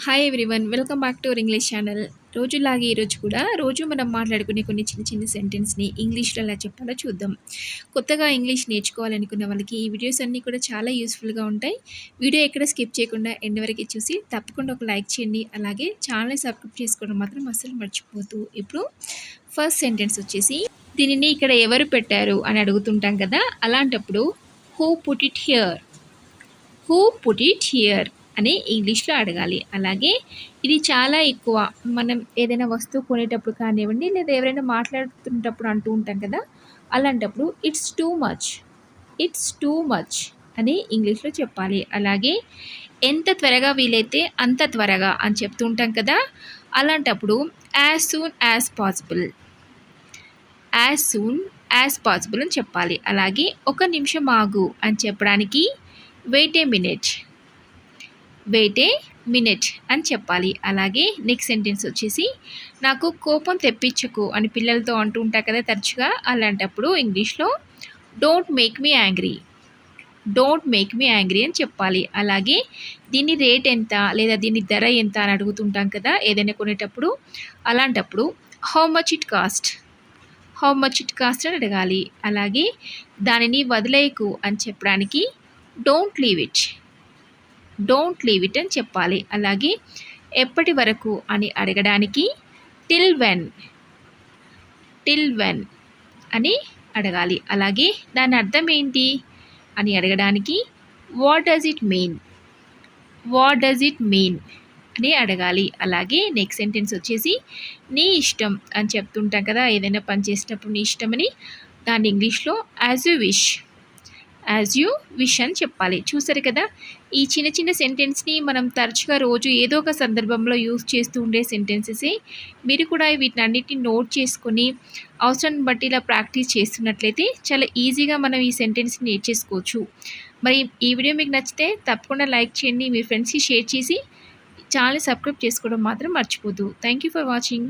Hi everyone, welcome back to our English channel. రోజులాగే ఈరోజు కూడా మనం మాట్లాడుకునే కొన్ని చిన్న చిన్న సెంటెన్స్ని ఇంగ్లీష్లో ఎలా చెప్పాలో చూద్దాం. కొత్తగా ఇంగ్లీష్ నేర్చుకోవాలనుకున్న వాళ్ళకి ఈ వీడియోస్ అన్నీ కూడా చాలా యూస్ఫుల్గా ఉంటాయి. వీడియో ఎక్కడ స్కిప్ చేయకుండా ఎండ్ వరకు చూసి తప్పకుండా ఒక లైక్ చేయండి. అలాగే ఛానల్ని సబ్స్క్రైబ్ చేసుకోవడం మాత్రం అస్సలు మర్చిపోతూ. ఇప్పుడు ఫస్ట్ సెంటెన్స్ వచ్చేసి, దీనిని ఇక్కడ ఎవరు పెట్టారు అని అడుగుతుంటాం కదా, అలాంటప్పుడు who put it here, who put it here అని ఇంగ్లీష్లో అడగాలి. అలాగే ఇది చాలా ఎక్కువ, మనం ఏదైనా వస్తువు కొనేటప్పుడు కానివ్వండి, లేదా ఎవరైనా మాట్లాడుతున్నప్పుడు అంటూ ఉంటాం కదా, అలాంటప్పుడు it's too much, it's too much అని ఇంగ్లీష్లో చెప్పాలి. అలాగే ఎంత త్వరగా వీలైతే అంత త్వరగా అని చెప్తూ ఉంటాం కదా, అలాంటప్పుడు as soon as possible, as soon as possible అని చెప్పాలి. అలాగే ఒక నిమిషం ఆగు అని చెప్పడానికి wait a minute, wait a minute అని చెప్పాలి. అలాగే నెక్స్ట్ సెంటెన్స్ వచ్చేసి, నాకు కోపం తెప్పించకు అని పిల్లలతో అంటూ ఉంటారు కదా తరచుగా, అలాంటప్పుడు ఇంగ్లీష్లో don't make me angry, don't make me angry అని చెప్పాలి. అలాగే దీని రేట్ ఎంత లేదా దీని ధర ఎంత అని అడుగుతుంటాం కదా ఏదైనా కొనేటప్పుడు, అలాంటప్పుడు how much it cost, how much it cost అని అడగాలి. అలాగే దానిని వదిలేయకు అని చెప్పడానికి don't leave it, don't leave it అని చెప్పాలి. అలాగే ఎప్పటి వరకు అని అడగడానికి టిల్ వెన్, టిల్ వెన్ అని అడగాలి. అలాగే దాని అర్థం ఏంటి అని అడగడానికి what does it mean, what does it mean అని అడగాలి. అలాగే నెక్స్ట్ సెంటెన్స్ వచ్చేసి, నీ ఇష్టం అని చెప్తుంటాం కదా ఏదైనా పని చేసేటప్పుడు నీ ఇష్టం అని, దాన్ని ఇంగ్లీష్లో as you wish, as you wish అని చెప్పాలి. చూసారు కదా, ఈ చిన్న చిన్న సెంటెన్స్ని మనం తరచుగా రోజు ఏదో ఒక సందర్భంలో యూజ్ చేస్తూ ఉండే సెంటెన్సెసే. మీరు కూడా వీటినన్నిటిని నోట్ చేసుకొని అవసరాన్ని బట్టి ఇలా ప్రాక్టీస్ చేస్తున్నట్లయితే చాలా ఈజీగా మనం ఈ సెంటెన్స్ని నేర్చేసుకోవచ్చు. మరి ఈ వీడియో మీకు నచ్చితే తప్పకుండా లైక్ చేయండి, మీ ఫ్రెండ్స్కి షేర్ చేసి ఛానల్ని సబ్స్క్రైబ్ చేసుకోవడం మాత్రం మర్చిపోద్దు. Thank you for watching.